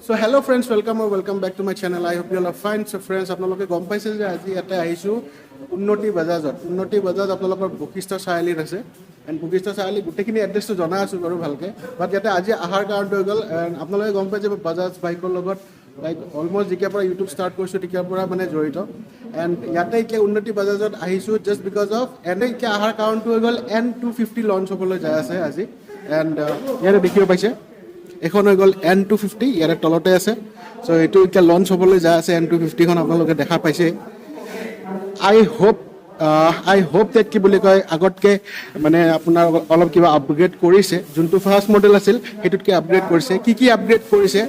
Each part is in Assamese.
So hello friends, welcome back to my channel. I hope you all are fine. So friends, আপোনালোকে গম পাইছে যে আজি ইয়াতে আহিছো উন্নতি বাজাজত। উন্নতি বাজাজ আপোনালোকৰ বশিষ্ঠ চাৰিআলিত আছে। এণ্ড বশিষ্ঠ চাৰিআলি গোটেইখিনি এড্ৰেছটো জনা আছো বাৰু ভালকে। বাট ইয়াতে আজি আহাৰ কাৰণটো হৈ গ'ল আপোনালোকে গম পাই যে বাজাজ বাইকৰ লগত লাইক অলমষ্ট যেতিয়াৰ পৰা ইউটিউব ষ্টাৰ্ট কৰিছোঁ তেতিয়াৰ পৰা মানে জড়িত। এণ্ড ইয়াতে এতিয়া উন্নতি বাজাজত আহিছোঁ জাষ্ট বিকজ অফ এতিয়া অহাৰ কাৰণটো হৈ গ'ল N250 লঞ্চ হ'বলৈ যাই আছে আজি। এণ্ড ইয়াতে দেখিব পাইছে এখন হৈ গ'ল N250 ইয়াৰে তলতে আছে। চ' এইটো এতিয়া লঞ্চ হ'বলৈ যাই আছে N250খন আপোনালোকে দেখা পাইছে। আই হোপ ডেট কি বুলি কয় আগতকৈ মানে আপোনাৰ অলপ কিবা আপগ্ৰেড কৰিছে। যোনটো ফাৰ্ষ্ট মডেল আছিল সেইটোতকৈ আপগ্ৰেড কৰিছে। কি আপগ্ৰেড কৰিছে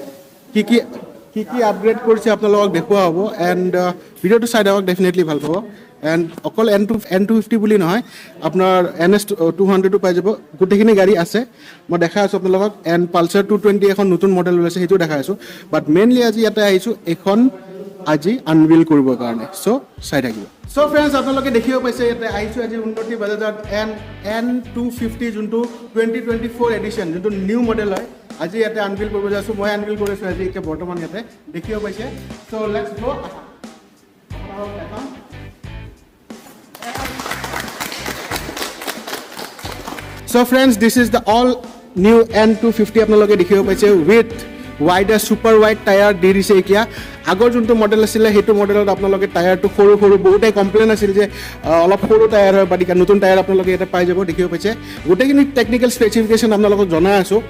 কি আপগ্ৰেড কৰিছে আপোনালোকক দেখুওৱা হ'ব। এণ্ড ভিডিঅ'টো চাই থাকক, ডেফিনেটলি ভাল পাব। এণ্ড অকল N250 বুলি নহয়, আপোনাৰ NS200টো পাই যাব। গোটেইখিনি গাড়ী আছে, মই দেখাই আছোঁ আপোনালোকক। এণ্ড পালচাৰ 220 এখন নতুন মডেল ওলাইছে, সেইটো দেখাই আছোঁ। বাট মেইনলি আজি ইয়াতে আহিছোঁ এইখন আজি আনভিল কৰিবৰ কাৰণে। চ' চাই থাকিব। চ' ফ্ৰেণ্ডছ, আপোনালোকে দেখিব পাইছে ইয়াতে আহিছোঁ আজি উন্নতি বাজাজত N250 যোনটো 2024 এডিশ্যন, যোনটো নিউ মডেল হয়। আজি ইয়াতে আনভিল কৰিব যাইছোঁ, মই আনভিল কৰিছোঁ আজি এতিয়া বৰ্তমান ইয়াতে দেখিব পাইছে। So' let's go. So friends, this is the all new N250 আপোনালোকে দেখিব পাইছে উইথ ৱাইডাৰ ছুপাৰ ৱাইড টায়াৰ দি দিছে। এতিয়া আগৰ যোনটো মডেল আছিলে সেইটো মডেলত আপোনালোকে টায়াৰটো সৰু বহুতে কমপ্লেইন আছিল যে অলপ সৰু টায়াৰ হয়, বাট নতুন টায়াৰ আপোনালোকে ইয়াতে পাই যাব। দেখিব পাইছে গোটেইখিনি টেকনিকেল স্পেচিফিকেশ্যন আপোনালোকক জনাই আছোঁ।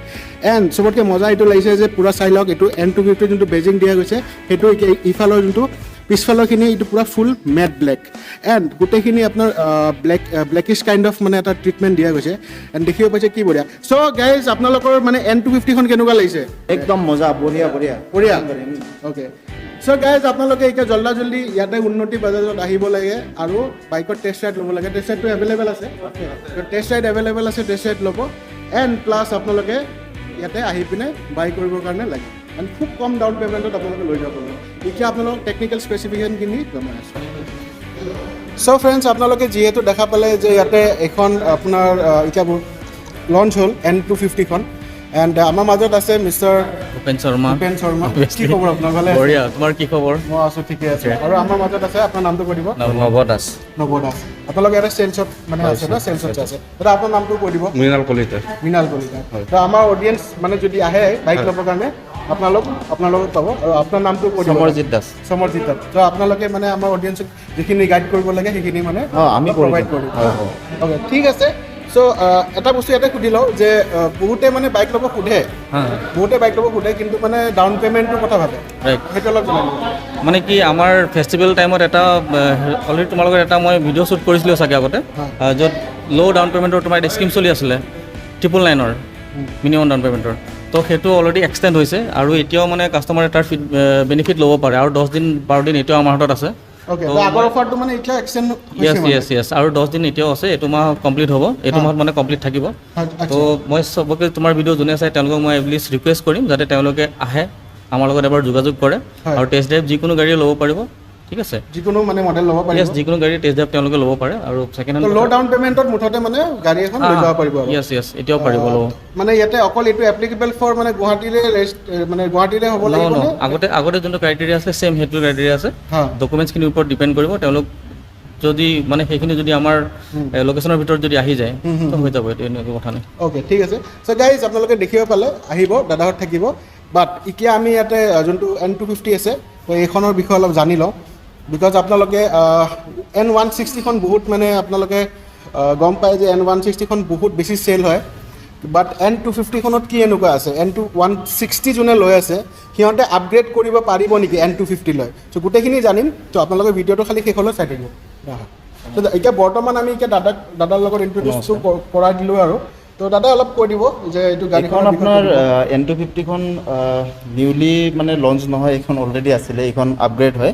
এণ্ড চবতকৈ মজা এইটো লাগিছে যে পূৰা চাই লওক, এইটো N250 যোনটো বেজিং দিয়া গৈছে সেইটো ইফালৰ যোনটো পিছফালৰখিনি এইটো পূৰা ফুল মেট ব্লেক। এণ্ড গোটেইখিনি আপোনাৰ ব্লেকিছ কাইণ্ড অফ মানে এটা ট্ৰিটমেণ্ট দিয়া গৈছে। এণ্ড দেখিব পাইছে কি বঢ়িয়া। চ' গাইজ আপোনালোকৰ মানে N250খন কেনেকুৱা লাগিছে? একদম মজা, বঢ়িয়া। অ'কে। চ' গাইজ আপোনালোকে এতিয়া জল্দি ইয়াতে উন্নতি বাজাজত আহিব লাগে আৰু বাইকৰ টেষ্ট ৰাইড ল'ব লাগে। টেষ্ট ৰাইডটো এভেইলেবল আছে, টেষ্ট ৰাইড ল'ব। এণ্ড প্লাছ আপোনালোকে ইয়াতে আহি পিনে বাই কৰিবৰ কাৰণে লাগে। এণ্ড খুব কম ডাউন পে'মেণ্টত আপোনালোকে লৈ যাব পাৰিব। এতিয়া আপোনালোকক টেকনিকেল স্পেচিফিকেশ্যনখিনি জনাই আছোঁ। চ' ফ্ৰেণ্ডছ, আপোনালোকে যিহেতু দেখা পালে যে ইয়াতে এখন আপোনাৰ এতিয়া লঞ্চ হ'ল N250খন। এণ্ড আমাৰ মাজত আছে মিষ্টাৰ ভূপেন শৰ্মা। কি খবৰ আপোনাৰ? ভালে? বঢ়িয়া, তোমাৰ কি খবৰ? মই আছোঁ, ঠিকে আছে। আৰু আমাৰ মাজত আছে, আপোনাৰ নামটো কৈ দিব। নৱ দাস। আপোনালোকে ইয়াতে চেলছত মানে আছে ন? চেলছত আছে। দাদা আপোনাৰ নামটো কৈ দিব। মৃণাল কলিতা। তো আমাৰ অডিয়েঞ্চ মানে যদি আহে বাইক ল'বৰ কাৰণে আপোনালোক পাব। আৰু আপোনাৰ নামটো কৈ দিব। সমৰজিৎ দাস। তো আপোনালোকে মানে আমাৰ অডিয়েঞ্চক যিখিনি গাইড কৰিব লাগে সেইখিনি মানে আমি প্ৰভাইড কৰিম। অ'কে, ঠিক আছে। চ' এটা বস্তু ইয়াতে সুধি লওঁ যে বহুতে মানে বাইক ল'ব সোধে, কিন্তু মানে ডাউন পে'মেণ্টটোৰ কথা ভাবে, সেইটো অলপ জনাই দিব। মানে কি আমাৰ ফেষ্টিভেল টাইমত এটা অলৰেডি তোমালোকৰ এটা মই ভিডিঅ' শ্বুট কৰিছিলোঁ চাগে আগতে, য'ত ল' ডাউন পে'মেণ্টৰ তোমাৰ এটা স্কিম চলি আছিলে 999 মিনিমাম ডাউন পে'মেণ্টৰ। তো সেইটো অলৰেডি এক্সটেণ্ড হৈছে আৰু এতিয়াও মানে কাষ্টমাৰে তাৰ বেনিফিট ল'ব পাৰে। আৰু 10 দিন 12 দিন এতিয়াও আমাৰ হাতত আছে। আগৰ অফাৰটো মানে এতিয়া এক্সটেণ্ড হৈছে। য়েছ। আৰু 10 দিন এতিয়াও আছে, এইটো মাহ কমপ্লিট হ'ব, এইটো মাহত মানে কমপ্লিট থাকিব। তো মই চবকে তোমাৰ ভিডিঅ' যোনে চাই তেওঁলোকক মই প্লিজ ৰিকুৱেষ্ট কৰিম যাতে তেওঁলোকে আহে, আমাৰ লগত এবাৰ যোগাযোগ কৰে আৰু টেষ্ট ড্ৰাইভ যিকোনো গাড়ী ল'ব পাৰিব। ঠিক আছে, যিকোনো মানে মডেল ল'ব পাৰিব। যিকোনো গাড়ী টেষ্ট ড্ৰাইভ তেওঁলোকে ল'ব পাৰে। আৰু ছেকেণ্ড হেণ্ড ল' ডাউন পে'মেণ্টত মুঠতে মানে গাড়ী এখন লৈ যাব পাৰিব। য়েছ এতিয়াও পাৰিব ল'ব। মানে ইয়াতে অকল এইটো এপ্লিকেবল ফৰ মানে গুৱাহাটীৰে হ'ব লাগিব নে? আগতে যোনটো ক্ৰাইটেৰিয়া আছে ছেম সেইটো ক্ৰাইটেৰিয়া আছে। ডকুমেণ্টছখিনিৰ ওপৰত ডিপেণ্ড কৰিব। তেওঁলোক যদি মানে সেইখিনি যদি আমাৰ লোকেশ্যনৰ ভিতৰত যদি আহি যায় তো হৈ যাব, এইটো এনেকুৱা কথা নাই। অ'কে, ঠিক আছে। চ' গাইজ আপোনালোকে দেখিব পালে, আহিব, দাদাহঁত থাকিব। বাট এতিয়া আমি ইয়াতে যোনটো N250 আছে তো এইখনৰ বিষয়ে অলপ জানি লওঁ। বিকজ আপোনালোকে N160খন বহুত মানে আপোনালোকে গম পায় যে N160খন বহুত বেছি চেল হয়। বাট N250খনত কি এনেকুৱা আছে? N160 যোনে লৈ আছে সিহঁতে আপগ্ৰেড কৰিব পাৰিব নেকি N250 লৈ? চ' গোটেইখিনি জানিম। ত' আপোনালোকে ভিডিঅ'টো খালি শেষলৈ চাই থাকিব। এতিয়া বৰ্তমান আমি দাদাৰ লগত ইণ্ট্ৰডিউচটো কৰাই দিলোঁ আৰু। তো দাদা অলপ কৈ দিব যে এইটো গাড়ীখন আপোনাৰ N250খন নিউলি মানে লঞ্চ নহয়, এইখন অলৰেডি আছিলে, এইখন আপগ্ৰেড হয়।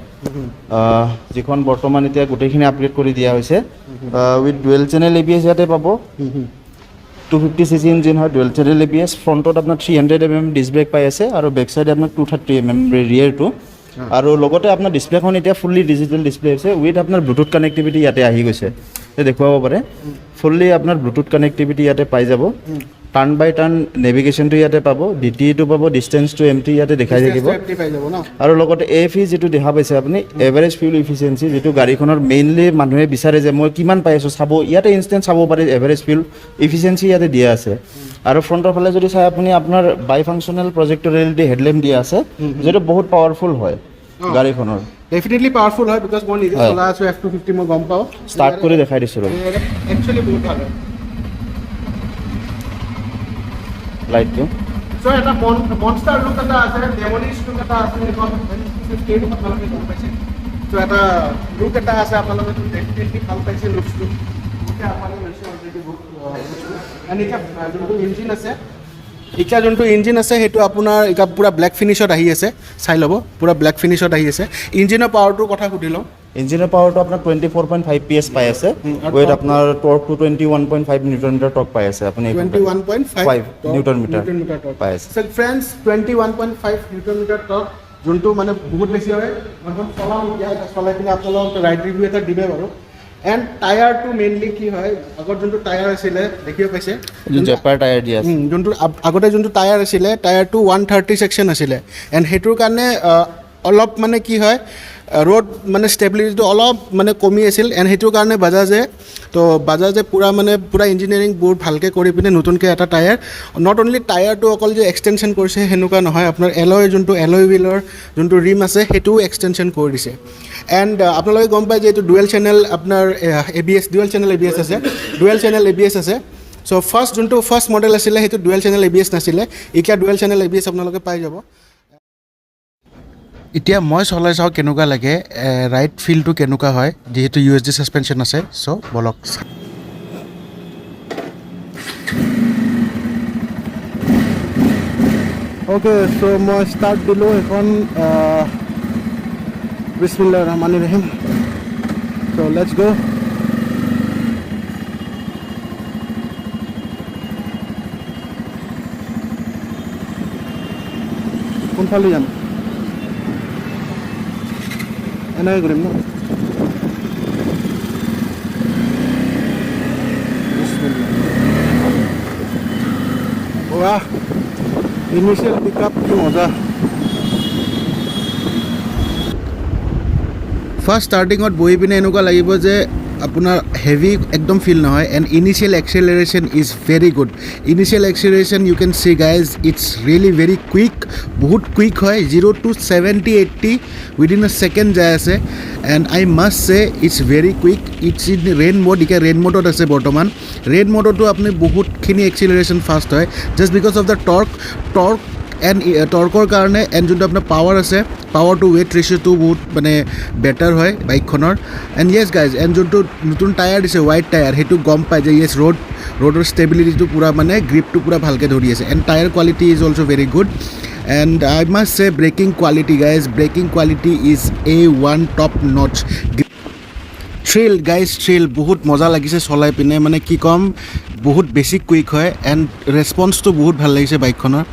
যিখন বৰ্তমান এতিয়া গোটেইখিনি আপগ্ৰেড কৰি দিয়া হৈছে উইথ ডুৱেল চেনেল ABS ইয়াতে পাব। 250cc ইঞ্জিন হয়, ডুৱেল চেনেল ABS। ফ্ৰণ্টত আপোনাৰ 300mm ডিস্ক ব্ৰেক পাই আছে আৰু বেক চাইডে আপোনাৰ 230mm ৰিয়েৰটো। আৰু লগতে আপোনাৰ ডিছপ্লেখন এতিয়া ফুল্লি ডিজিটেল ডিছপ্লে হৈছে উইথ আপোনাৰ ব্লুটুথ কানেক্টিভিটি ইয়াতে আহি গৈছে, দেখুৱাব পাৰে। ফুল্লি আপোনাৰ ব্লুটুথ কানেক্টিভিটি ইয়াতে পাই যাব। টাৰ্ণ বাই টাৰ্ণ নেভিগেশ্যনটো ইয়াতে পাব, DTEটো পাব, ডিষ্টেঞ্চ টু এমটি ইয়াতে দেখাই থাকিব। পাই যাব ন আৰু লগতে AFE যিটো দেখা পাইছে আপুনি, এভাৰেজ ফিউল ইফিচিয়েঞ্চি, যিটো গাড়ীখনৰ মেইনলি মানুহে বিচাৰে যে মই কিমান পাই আছোঁ চাব, ইয়াতে ইনষ্টেণ্ট চাব পাৰে এভাৰেজ ফিউল ইফিচিয়েঞ্চি ইয়াতে দিয়া আছে। আৰু ফ্ৰণ্টৰ ফালে যদি চাই আপুনি, আপোনাৰ বাই ফাংচনেল প্ৰজেক্টৰ LED হেডলেম্প দিয়া আছে, যিটো বহুত পাৱাৰফুল হয় গাড়ীখনৰ। ডেফিনেটলি পাৱাৰফুল হয়, বিকজ মই নিজে হয়। চলাই আছোঁ F250, মই গম পাওঁ ষ্টাৰ্ট কৰি দেখাই দিছোঁ ৰ'ব একচুৱেলি বহুত ভাল হয়। লাইটটো। চ' এটা মনষ্টাৰ লুক এটা আছে, ডেমনিছ লুক এটা আছে, এইখন F250 আপোনালোকে গম পাইছে। চ' এটা লুক এটা আছে, আপোনালোকে ডেফিনেটলি ভাল পাইছে লুকছটো। এতিয়া আপোনালোকে লৈছে অলৰেডি বুক এণ্ড এতিয়া যোনটো ইঞ্জিন আছে, এতিয়া যোনটো ইঞ্জিন আছে সেইটো আপোনাৰ এতিয়া পূৰা ব্লেক ফিনিছত আহি আছে, চাই ল'ব পূৰা ব্লেক ফিনিছত আহি আছে। ইঞ্জিনৰ পাৱাৰটোৰ কথা সুধি লওঁ। ইঞ্জিনৰ পাৱাৰটো আপোনাৰ 24.5 PS পাই আছে, আৰু ৱেট আপোনাৰ টৰ্কটো 21.5 নিউটন মিটাৰ টৰ্ক পাই আছে আপুনি। 21.5 নিউটন মিটাৰ টৰ্ক পাই আছে। চ' ফ্ৰেণ্ডছ 21.5 নিউটন মিটাৰ টৰ্ক, যোনটো মানে বহুত বেছি হয়। মই চলাম এতিয়া, চলাই পিনে আপোনালোকক ৰাইড ৰিভিউ এটা দিবে বাৰু। এণ্ড টায়াৰটো মেইনলি কি হয়, আগত যোনটো টায়াৰ আছিলে দেখিব পাইছে, জেপাৰ টায়াৰ দিয়া আছে। যোনটো আগতে যোনটো টায়াৰ আছিলে, টায়াৰটো 130 ছেকশ্যন আছিলে। এণ্ড সেইটোৰ কাৰণে অলপ মানে কি হয়, ৰোড মানে ষ্টেবিলিটিটো অলপ মানে কমি আছিল। এণ্ড সেইটোৰ কাৰণে বাজাজে পূৰা ইঞ্জিনিয়াৰিং বহুত ভালকৈ কৰি পিনে নতুনকৈ এটা টায়াৰ, নট অনলি টায়াৰটো অকল যে এক্সটেনশ্যন কৰিছে সেনেকুৱা নহয়, আপোনাৰ যোনটো এলয় হুইলৰ যোনটো ৰিম আছে সেইটোও এক্সটেনশ্যন কৰি দিছে। এণ্ড আপোনালোকে গম পায় যে এইটো ডুৱেল চেনেল আপোনাৰ ডুৱেল চেনেল ABS আছে। চ' ফাৰ্ষ্ট মডেল আছিলে সেইটো ডুৱেল চেনেল ABS নাছিলে, এতিয়া ডুৱেল চেনেল ABS আপোনালোকে পাই যাব। এতিয়া মই চলাই চাওঁ কেনেকুৱা লাগে, ৰাইড ফিলটো কেনেকুৱা হয়, যিহেতু USD ছাছপেনশ্যন আছে। চ' বলক। অ'কে, চ' মই ষ্টাৰ্ট দিলোঁ এখন বিসমিল্লাহিৰ ৰহমানিৰ ৰহিম। চ' লেটছ গ'। কোনফালে যাম? এনেকৈ কৰিম ন? ৱাহ, ইনিচিয়েল পিক আপ কি মজা। ফাৰ্ষ্ট ষ্টাৰ্টিঙত বহি পিনে এনেকুৱা লাগিব যে আপোনাৰ হেভি একদম ফিল নহয়। And initial acceleration is very good. Initial acceleration you can see guys, it's really very quick, বহুত কুইক হয়। 0 to 70-80 উইদিন এ ছেকেণ্ড যাই আছে। And I must say it's very quick. It's in rain mode, এতিয়া ৰেইন মোডত আছে বৰ্তমান। ৰেইন মোডতো আপুনি বহুতখিনি এক্সেলাৰেশ্যন ফাষ্ট হয়, just because of the torque and টৰ্কৰ কাৰণে। এণ্ড যোনটো আপোনাৰ পাৱাৰ আছে, পাৱাৰ টু ৱেট ৰেচিঅ'টো বহুত মানে বেটাৰ হয় বাইকখনৰ। এণ্ড য়েছ গাইজ, এণ্ড যোনটো নতুন টায়াৰ দিছে হোৱাইট টায়াৰ, সেইটো গম পায় যে য়েছ ৰোডৰ ষ্টেবিলিটিটো পূৰা মানে গ্ৰিপটো পূৰা ভালকৈ ধৰি আছে। And tyre quality is also' very good. And I must say braking quality guys, braking quality is A1 top notch. Thrill বহুত মজা লাগিছে চলাই পিনে, মানে কি ক'ম, বহুত বেছি কুইক হয়। এণ্ড ৰেচপন্সটো বহুত ভাল লাগিছে বাইকখনৰ,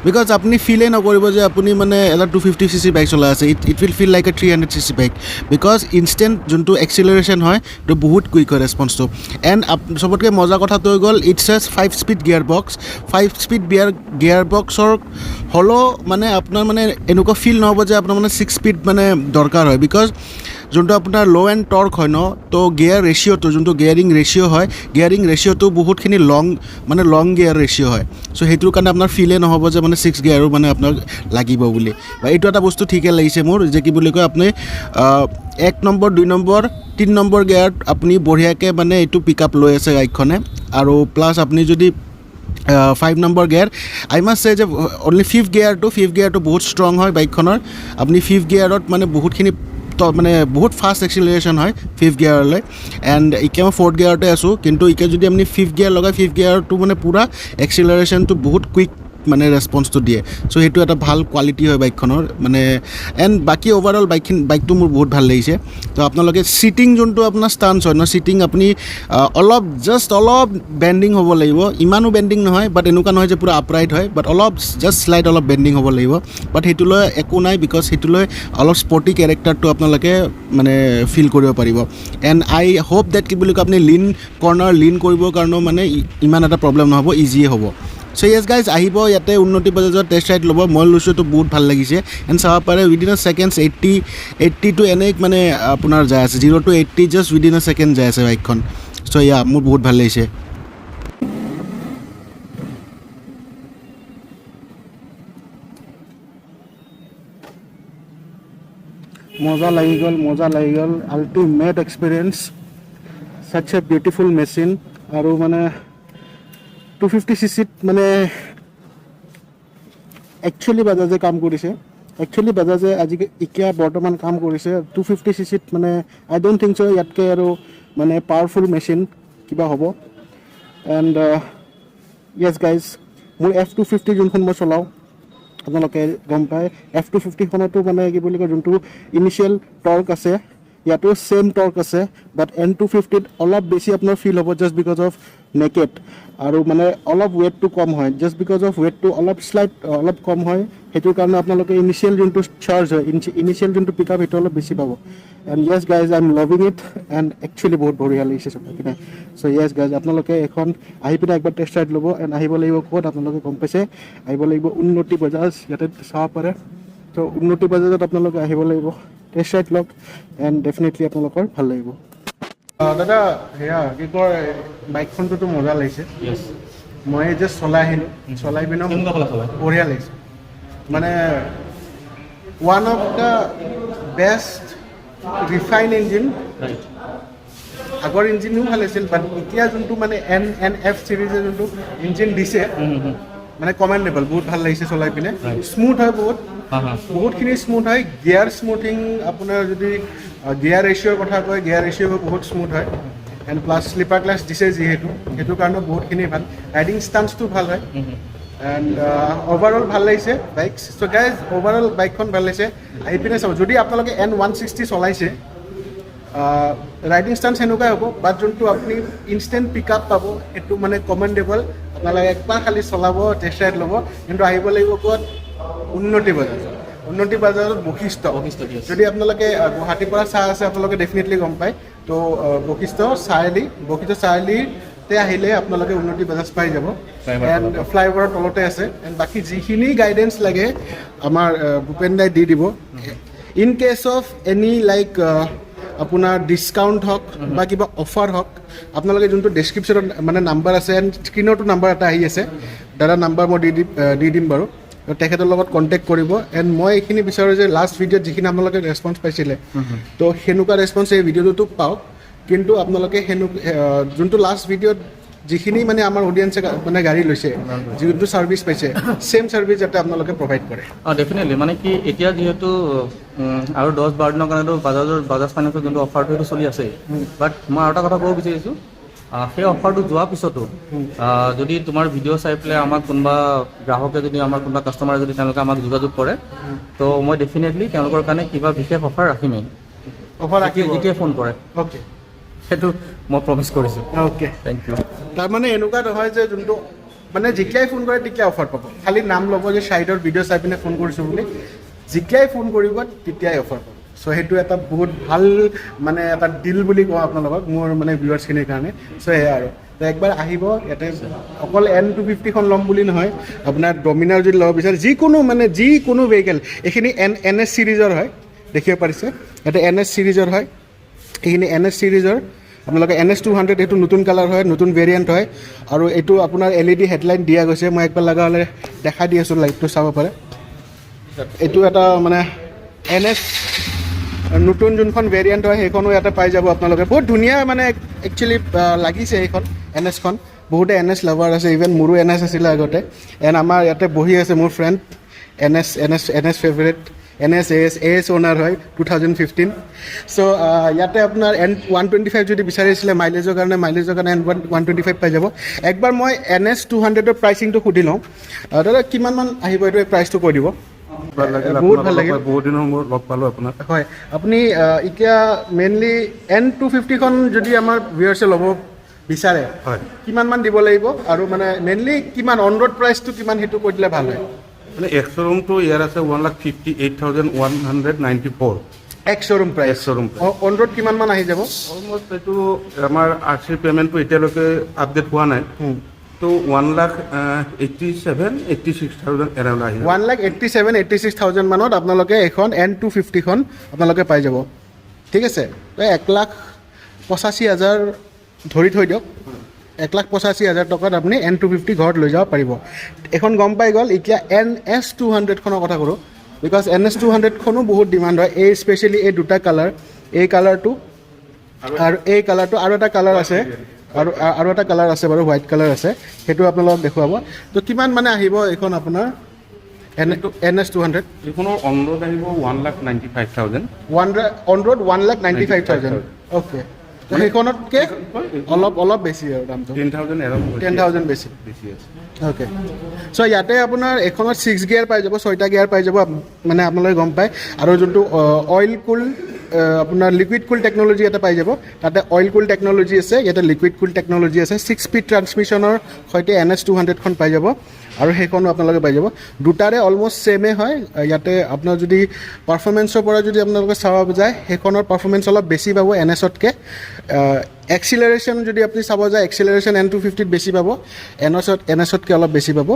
বিকজ আপুনি ফিলেই নকৰিব যে আপুনি মানে এটা 250cc বাইক চলাই আছে। It will feel like a 300cc bike, because instant যোনটো এক্সেলাৰেশ্যন হয় সেইটো বহুত কুইক হয় ৰেচপন্সটো। এণ্ড চবতকৈ মজা কথাটো হৈ গ'ল, it's a 5-speed gear box. 5-speed gear বক্সৰ হ'লেও মানে আপোনাৰ মানে এনেকুৱা ফিল নহ'ব যে আপোনাৰ মানে 6 speed মানে দৰকাৰ হয়, বিকজ যোনটো আপোনাৰ ল' এণ্ড টৰ্ক হয় ন, তো গিয়াৰ ৰেচিঅ'টো যোনটো গিয়াৰিং ৰেচিঅ' হয়, গিয়াৰিং ৰেচিঅ'টো বহুতখিনি লং গিয়াৰ ৰেচিঅ' হয়। চ' সেইটোৰ কাৰণে আপোনাৰ ফিলে নহ'ব যে মানে 6 গিয়াৰো মানে আপোনাক লাগিব বুলি। বা এইটো এটা বস্তু ঠিকে লাগিছে মোৰ, যে কি বুলি কয়, আপুনি 1 নম্বৰ 2 নম্বৰ 3 নম্বৰ গিয়াৰত আপুনি বঢ়িয়াকৈ মানে এইটো পিক আপ লৈ আছে বাইকখনে। আৰু প্লাছ আপুনি যদি 5 নম্বৰ গিয়াৰ, আই মাষ্ট চে যে অনলি 5th গিয়াৰটো বহুত ষ্ট্ৰং হয় বাইকখনৰ। আপুনি 5th গিয়াৰত মানে বহুতখিনি মানে বহুত ফাষ্ট এক্সেলাৰেশ্যন হয় 5th গিয়াৰলৈ। এণ্ড এতিয়া মই 4th গিয়াৰতে আছোঁ, কিন্তু এতিয়া যদি আপুনি 5th গিয়াৰ লগাই 5th গিয়াৰটো মানে পূৰা এক্সেলাৰেশ্যনটো বহুত কুইক মানে ৰেছপন্সটো দিয়ে চ' সেইটো এটা ভাল কোৱালিটি হয় বাইকখনৰ মানে এণ্ড বাকী অভাৰঅল বাইকটো মোৰ বহুত ভাল লাগিছে তো আপোনালোকে ছিটিং যোনটো আপোনাৰ ষ্টান্স হয় ন ছিটিং আপুনি অলপ বেণ্ডিং হ'ব লাগিব ইমানো বেণ্ডিং নহয় বাট এনেকুৱা নহয় যে পূৰা আপৰাইট হয় বাট অলপ জাষ্ট শ্লাইড অলপ বেণ্ডিং হ'ব লাগিব বাট সেইটোলৈ একো নাই বিকজ সেইটোলৈ অলপ স্পৰ্টি কেৰেক্টাৰটো আপোনালোকে মানে ফিল কৰিব পাৰিব এণ্ড আই হোপ ডেট কি বুলি কয় আপুনি কৰ্নাৰ লিন কৰিবৰ কাৰণেও মানে ইমান এটা প্ৰব্লেম নহ'ব ইজিয়ে হ'ব চ' য়েছ গাইজ আহিব ইয়াতে উন্নতি বাজাজৰ টেষ্ট ৰাইড ল'ব মই লৈছোঁ তো বহুত ভাল লাগিছে এণ্ড চাব পাৰে উইদিন এ ছেকেণ্ডছ 80 টু এনে মানে আপোনাৰ যাই আছে 0 to 80 just within a second যাই আছে বাইকখন চ' ইয়া মোৰ বহুত ভাল লাগিছে মজা লাগি গ'ল ultimate experience ছাচ a beautiful machine আৰু মানে 250cc মানে একচুৱেলি বাজাজে কাম কৰিছে বাজাজে আজি এতিয়া বৰ্তমান কাম কৰিছে 250cc মানে আই ডোণ্ট থিংক চ' ইয়াতকৈ আৰু মানে পাৱাৰফুল মেচিন কিবা হ'ব এণ্ড য়েছ গাইজ মোৰ F250 যোনখন মই চলাওঁ আপোনালোকে গম পায় F250খনতো মানে কি বুলি কয় যোনটো ইনিচিয়েল টৰ্ক আছে ইয়াতো ছেম টৰ্ক আছে বাট N250ত অলপ বেছি আপোনাৰ ফিল হ'ব জাষ্ট বিকজ অফ নেকেড আৰু মানে অলপ ৱেটটো কম হয় জাষ্ট বিকজ অফ ৱেটটো অলপ কম হয় সেইটোৰ কাৰণে আপোনালোকে ইনিচিয়েল যোনটো চাৰ্জ হয় ইনিচিয়েল যোনটো পিক আপ সেইটো অলপ বেছি পাব and Yes guys I am loving it and actually বহুত বঢ়িয়া লাগিছে চব কিনে চ' য়েছ গাইজ আপোনালোকে এখন আহি পিনে একবাৰ টেষ্ট ৰাইড ল'ব এণ্ড আহিব লাগিব ক'ত আপোনালোকে গম পাইছে আহিব লাগিব উন্নতি বাজাজ ইয়াতে চাব পাৰে ত' উন্নতি বাজাজত আপোনালোকে আহিব লাগিব টেষ্ট ৰাইড লওক এণ্ড ডেফিনেটলি আপোনালোকৰ ভাল লাগিব দাদা সেয়া কি কয় বাইকখনটোতো মজা লাগিছে মই জাষ্ট চলাই আহিলোঁ চলাই পিনেও বঢ়িয়া লাগিছে মানে one of the best refine engine আগৰ ইঞ্জিনো ভাল আছিল বাট এতিয়া যোনটো মানে NF চিৰিজে যোনটো ইঞ্জিন দিছে মানে কমেণ্ডেবল বহুত ভাল লাগিছে চলাই পিনে স্মুথ হয় বহুতখিনি স্মুথ হয় গিয়াৰ স্মুথিং আপোনাৰ যদি গিয়াৰ ৰেচিঅ'ৰ কথা কয় গিয়াৰ ৰেচিঅ' বহুত স্মুথ হয় এণ্ড প্লাছ স্লিপাৰ ক্লাছ দিছে যিহেতু সেইটো কাৰণে বহুতখিনি ভাল ৰাইডিং ষ্টান্সটো ভাল হয় এণ্ড অভাৰঅল ভাল লাগিছে বাইক চ' গাইজ অভাৰঅল বাইকখন ভাল লাগিছে আহি পিনে চাব যদি আপোনালোকে N160 চলাইছে ৰাইডিং ষ্টান্স সেনেকুৱাই হ'ব বাট যোনটো আপুনি ইনষ্টেণ্ট পিক আপ পাব সেইটো মানে কমেণ্ডেবল আপোনালোকে একবাৰ খালি চলাব টেষ্ট ৰাইড ল'ব কিন্তু আহিব লাগিব ক'ত উন্নতি বাজাৰত বশিষ্ঠ যদি আপোনালোকে গুৱাহাটীৰ পৰা চাহ আছে আপোনালোকে ডেফিনেটলি গম পায় তো বশিষ্ঠ চাৰিআলিতে আহিলে আপোনালোকে উন্নতি বাজাজ পাই যাব এণ্ড ফ্লাইঅভাৰৰ তলতে আছে এণ্ড বাকী যিখিনি গাইডেঞ্চ লাগে আমাৰ ভূপেন দাই দি দিব in case of any like আপোনাৰ ডিছকাউণ্ট হওক বা কিবা অফাৰ হওক আপোনালোকে যোনটো ডেছক্ৰিপশ্যনত মানে নাম্বাৰ আছে এণ্ড স্ক্ৰীণতো নাম্বাৰ এটা আহি আছে দাদা নাম্বাৰ মই দি দিম বাৰু তেখেতৰ লগত কণ্টেক্ট কৰিব এণ্ড মই এইখিনি বিচাৰোঁ যে লাষ্ট ভিডিঅ'ত যিখিনি আপোনালোকে ৰেছপন্স পাইছিলে তো সেনেকুৱা ৰেছপন্স এই ভিডিঅ'টোতো পাওক কিন্তু আপোনালোকে যোনটো লাষ্ট ভিডিঅ'ত যিখিনি মানে আমাৰ অডিয়েঞ্চে মানে গাড়ী লৈছে যোনটো ছাৰ্ভিচ পাইছে ছেম ছাৰ্ভিচ যাতে আপোনালোকে প্ৰভাইড কৰে ডেফিনেটলি মানে কি এতিয়া যিহেতু আৰু 10-12 দিনৰ কাৰণেতো বাজাজ ফাইনেন্সৰ যোনটো অফাৰটো সেইটো চলি আছে বাট মই আৰু এটা কথা ক'ব বিচাৰিছোঁ সেই অফাৰটো যোৱাৰ পিছতো যদি তোমাৰ ভিডিঅ' চাই পেলাই আমাক কোনোবা গ্ৰাহকে যদি আমাৰ কোনোবা কাষ্টমাৰে যদি তেওঁলোকে আমাক যোগাযোগ কৰে তো মই ডেফিনেটলি তেওঁলোকৰ কাৰণে কিবা বিশেষ অফাৰ ৰাখিমেই যেতিয়াই ফোন কৰে অ'কে সেইটো মই প্ৰমিছ কৰিছোঁ অ'কে থেংক ইউ তাৰমানে এনেকুৱা নহয় যে যোনটো মানে যেতিয়াই ফোন কৰে তেতিয়াই অফাৰ পাব খালি নাম ল'ব যে ছাইডৰ ভিডিঅ' চাই পিনে ফোন কৰিছোঁ বুলি যেতিয়াই ফোন কৰিব তেতিয়াই অফাৰ পাব চ' সেইটো এটা বহুত ভাল মানে এটা ডিল বুলি কওঁ আপোনালোকক মোৰ মানে ভিউৱাৰ্ছখিনিৰ কাৰণে চ' সেয়া আৰু তো একবাৰ আহিব ইয়াতে অকল N250খন ল'ম বুলি নহয় আপোনাৰ ডমিনাৰ যদি ল'ব বিচাৰে যিকোনো ভেহিকেল এইখিনি NS চিৰিজৰ হয় দেখিব পাৰিছে ইয়াতে NS চিৰিজৰ হয় এইখিনি NS চিৰিজৰ আপোনালোকে NS200 এইটো নতুন কালাৰ হয় নতুন ভেৰিয়েণ্ট হয় আৰু এইটো আপোনাৰ LED হেডলাইট দিয়া গৈছে মই একবাৰ লগা হ'লে দেখাই দি আছোঁ লাইটটো চাব পাৰে এইটো এটা মানে NS নতুন যোনখন ভেৰিয়েণ্ট হয় সেইখনো ইয়াতে পাই যাব আপোনালোকে বহুত ধুনীয়া মানে একচুৱেলি লাগিছে এইখন NSখন বহুতে NS লাভাৰ আছে ইভেন মোৰো NS আছিলে আগতে এণ্ড আমাৰ ইয়াতে বহি আছে মোৰ friend NS favourite NS AS owner হয় 2015 চ' ইয়াতে আপোনাৰ N125 যদি বিচাৰিছিলে মাইলেজৰ কাৰণে N125 পাই যাব একবাৰ মই NS 200ৰ প্ৰাইচিংটো সুধি লওঁ দাদা কিমানমান আহিব এইটো প্ৰাইচটো কৈ দিব বহুত ভাল লাগিল বহুত দিনৰ মূৰত লগ পালোঁ আপোনাক হয় আপুনি এতিয়া মেইনলি N250খন যদি আমাৰ ভিউৱাৰ্ছে ল'ব বিচাৰে হয় কিমানমান দিব লাগিব আৰু মানে মেইনলি কিমান অন ৰোড প্ৰাইচটো কিমান সেইটো কৈ দিলে ভাল হয় মানে এক্স-শ্ব'ৰুমটো ইয়াৰ আছে 1,58,194 x-showroom price x-showroom on road কিমানমান আহি যাব অলমষ্ট এইটো আমাৰ RC পে'মেণ্টটো এতিয়ালৈকে আপডেট হোৱা নাই তো 1,87,86,000 এৰাউণ্ড আহি যাব 1,87,86,000 মানত আপোনালোকে এখন N250খন আপোনালোকে পাই যাব ঠিক আছে তো 1,85,000 ধৰি থৈ দিয়ক 1,85,000 টকাত আপুনি N250 ঘৰত লৈ যাব পাৰিব এখন গম পাই গ'ল এতিয়া NS 200খনৰ কথা কৰোঁ বিকজ NS 200খনো বহুত ডিমাণ্ড হয় এই স্পেচিয়েলি এই দুটা কালাৰ এই কালাৰটো আৰু এই কালাৰটো আৰু এটা কালাৰ আছে আৰু এটা কালাৰ আছে বাৰু হোৱাইট কালাৰ আছে সেইটো আপোনালোকক দেখুৱাব তো কিমান মানে আহিব এইখন আপোনাৰ NS 200 এইখনৰ অন ৰোড আহিব 1,95,000 অন ৰোড 1,95,000 অ'কে তো সেইখনতকৈ অলপ বেছি আৰু দামটো 10,000 এৰাউণ্ড 10,000 বেছি বেছি আছে অ'কে চ' ইয়াতে আপোনাৰ এইখনত 6 গিয়াৰ পাই যাব 6টা গিয়াৰ পাই যাব মানে আপোনালোকে গম পায় আৰু যোনটো অইল কুল আপোনাৰ লিকুইড কুল টেকন'লজি এটা পাই যাব তাতে অইল কুল টেকন'লজি আছে ইয়াতে লিকুইড কুল টেকন'লজি আছে 6 স্পীড ট্ৰান্সমিশ্যনৰ সৈতে NS 200খন পাই যাব আৰু সেইখনো আপোনালোকে পাই যাব দুটাৰে অলমষ্ট ছেমে হয় ইয়াতে আপোনাৰ যদি পাৰফৰ্মেঞ্চৰ পৰা যদি আপোনালোকে চাব যায় সেইখনৰ পাৰফৰ্মেঞ্চ অলপ বেছি পাব NSতকৈ এক্সিলাৰেশ্যন যদি আপুনি চাব যায় এক্সিলাৰেশ্যন N250ত বেছি পাব NSতকৈ অলপ বেছি পাব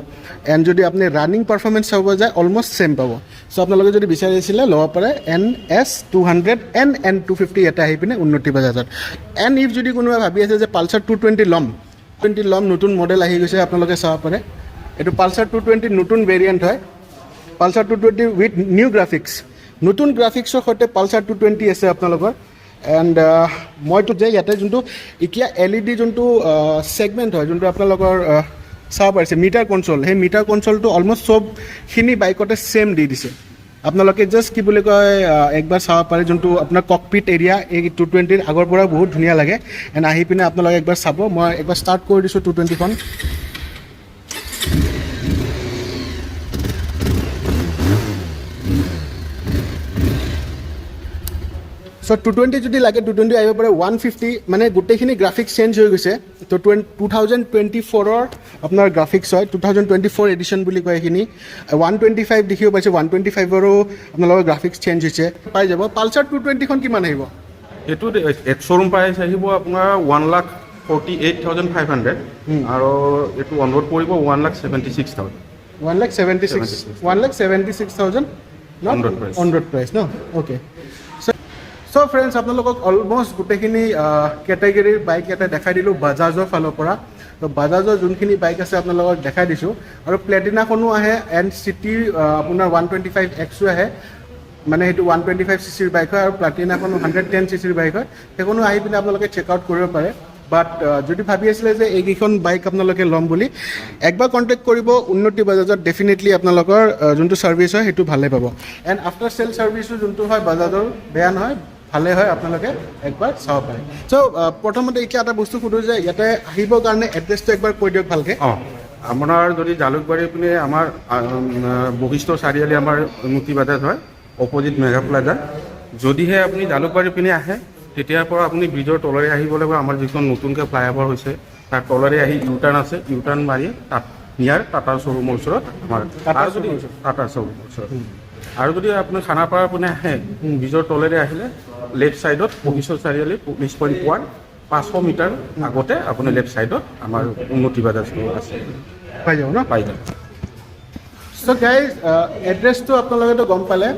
এণ্ড যদি আপুনি ৰানিং পাৰফৰ্মেঞ্চ চাব যায় অলমষ্ট ছেম পাব চ' আপোনালোকে যদি বিচাৰিছিলে ল'ব পাৰে NS 200 N250 ইয়াতে আহি পিনে উন্নতি বাজাজত এণ্ড ইফ যদি কোনোবাই ভাবি আছে যে পালচাৰ 220 ল'ম নতুন মডেল আহি গৈছে আপোনালোকে চাব পাৰে এইটো পালচাৰ 220 নতুন ভেৰিয়েণ্ট হয় পালচাৰ 220 উইথ নিউ গ্ৰাফিক্স নতুন গ্ৰাফিক্সৰ সৈতে পালচাৰ 220 আছে আপোনালোকৰ এণ্ড মইতো যে ইয়াতে যোনটো এতিয়া LED যোনটো ছেগমেণ্ট হয় যোনটো আপোনালোকৰ চাব পাৰিছে মিটাৰ কনচল সেই মিটাৰ কনচলটো অলমষ্ট চবখিনি বাইকতে ছেম দি দিছে আপোনালোকে জাষ্ট কি বুলি কয় একবাৰ চাব পাৰে যোনটো আপোনাৰ ককপিট এৰিয়া এই 220ৰ আগৰ পৰা বহুত ধুনীয়া লাগে এণ্ড আহি পিনে আপোনালোকে একবাৰ চাব মই একবাৰ ষ্টাৰ্ট কৰি দিছোঁ 220খন চ' 220 যদি লাগে 220 আহিব পাৰে 150 মানে গোটেইখিনি গ্ৰাফিক্স চেঞ্জ হৈ গৈছে তো 2024ৰ আপোনাৰ গ্ৰাফিক্স হয় 2024 এডিশ্যন বুলি কয় এইখিনি 125 দেখিব পাইছে 125ৰো আপোনালোকৰ গ্ৰাফিক্স চেঞ্জ হৈছে পাই যাব পালচাৰ 220খন কিমান আহিব এইটো এক্স-শ্ব'ৰুম প্ৰাইচ আহিব আপোনাৰ 1,48,500 আৰু এইটো অন ৰোড পৰিব 1,76,000 1,76,000 On road price. On road price ন অ'কে চ' ফ্ৰেণ্ডছ আপোনালোকক অলমষ্ট গোটেইখিনি কেটেগৰীৰ বাইক ইয়াতে দেখাই দিলোঁ বাজাজৰ ফালৰ পৰা তো বাজাজৰ যোনখিনি বাইক আছে আপোনালোকক দেখাই দিছোঁ আৰু প্লেটিনাখনো আহে এণ্ড চিটি আপোনাৰ 125X আহে মানে সেইটো 125cc বাইক হয় আৰু প্লাটিনাখনো 110cc বাইক হয় সেইখনো আহি পিনে আপোনালোকে চেক আউট কৰিব পাৰে বাট যদি ভাবি আছিলে যে এইকেইখন বাইক আপোনালোকে ল'ম বুলি একবাৰ কণ্টেক্ট কৰিব উন্নতি বাজাজত ডেফিনেটলি আপোনালোকৰ যোনটো ছাৰ্ভিচ হয় সেইটো ভালে পাব এণ্ড আফটাৰ চেল ছাৰ্ভিচো যোনটো হয় বাজাজৰ বেয়া নহয় ভালে হয় আপোনালোকে একবাৰ চাব পাৰে চ' প্ৰথমতে এতিয়া এটা বস্তু সোধোঁ যে ইয়াতে আহিবৰ কাৰণে এড্ৰেছটো একবাৰ কৈ দিয়ক ভালকৈ আপোনাৰ যদি জালুকবাৰী পিনে আমাৰ বশিষ্ঠ চাৰিআলি আমাৰ উন্নতি বাজাজ হয় অপজিট মেগা প্লাজা যদিহে আপুনি জালুকবাৰী পিনে আহে তেতিয়াৰ পৰা আপুনি ব্ৰিজৰ তলেৰে আহিব লাগিব আমাৰ যিখন নতুনকৈ ফ্লাইঅভাৰ হৈছে তাৰ তলেৰে আহি ইউটাৰ্ণ আছে ইউটাৰ্ণ মাৰি তাত নিয়াৰ টাটাৰ শ্ব'ৰুমৰ ওচৰত আমাৰ টাটাৰ শ্ব'ৰুমৰ ওচৰত আৰু যদি আপুনি খানাপাৰাৰ পিনে আহে ব্ৰিজৰ তলেৰে আহিলে লেফ্ট ছাইডত বশিষ্ঠ চাৰিআলি পুলিচ পইণ্ট পোৱাৰ 500 মিটাৰ আগতে আপুনি লেফ্ট ছাইডত আমাৰ উন্নতি বাজাজটো আছে পাই যাব ন পাই যাব চ' গাইজ এড্ৰেছটো আপোনালোকেতো গম পালে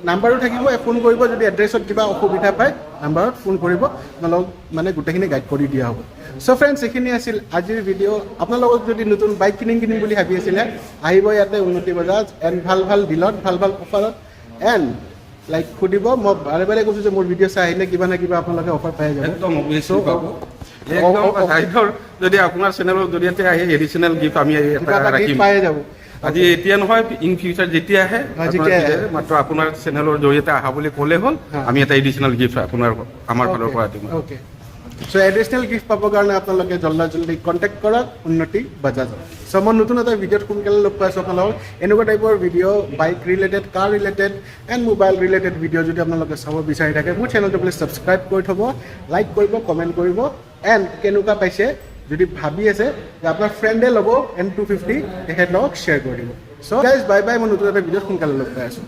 নাম্বাৰো থাকিব ফোন কৰিব যদি এড্ৰেছত কিবা অসুবিধা পায় নাম্বাৰত ফোন কৰিব আপোনালোকক মানে গোটেইখিনি গাইড কৰি দিয়া হ'ব চ' ফ্ৰেণ্ডছ এইখিনি আছিল আজিৰ ভিডিঅ' আপোনালোকক যদি নতুন বাইক কিনিম বুলি ভাবি আছিলে আহিব ইয়াতে উন্নতি বাজাজ এণ্ড ভাল ডিলত ভাল অফাৰত এণ্ড লাইক সুধিব মই বাৰে বাৰে কৈছোঁ যে মোৰ ভিডিঅ' চাই আহিলে কিবা না কিবা আপোনালোকে অফাৰ পাই যাব একদম যদি আপোনাৰ চেনেলৰ জৰিয়তে আহি এডিশ্যনেল গিফ্ট আমি পাই যাব আজি এতিয়া নহয় ইন ফিউচাৰ যেতিয়া আহে যেতিয়া আহে। মাত্ৰ আপোনাৰ চেনেলৰ জৰিয়তে অহা বুলি ক'লে হ'ল আমি এটা এডিশ্যনেল গিফ্ট আমাৰ ফালৰ পৰা দিম ওকে চ' এডিশ্যনেল গিফ্ট পাবৰ কাৰণে আপোনালোকে জল্দি কণ্টেক্ট কৰক উন্নতি বাজাজত চ' মই নতুন এটা ভিডিঅ'ত সোনকালে লগ পাইছোঁ আপোনালোকক এনেকুৱা টাইপৰ video' bike related car related and mobile related video' যদি আপোনালোকে চাব বিচাৰি থাকে মোৰ চেনেলটো প্লিজ ছাবস্ক্ৰাইব কৰি থ'ব লাইক কৰিব কমেণ্ট কৰিব এণ্ড কেনেকুৱা পাইছে যদি ভাবি আছে যে আপোনাৰ ফ্ৰেণ্ডে ল'ব N250 তেখেতলোকক শ্বেয়াৰ কৰি দিব চ' গাইজ বাই বাই মই নতুন এটা ভিডিঅ'ত সোনকালে লগ পাই আছোঁ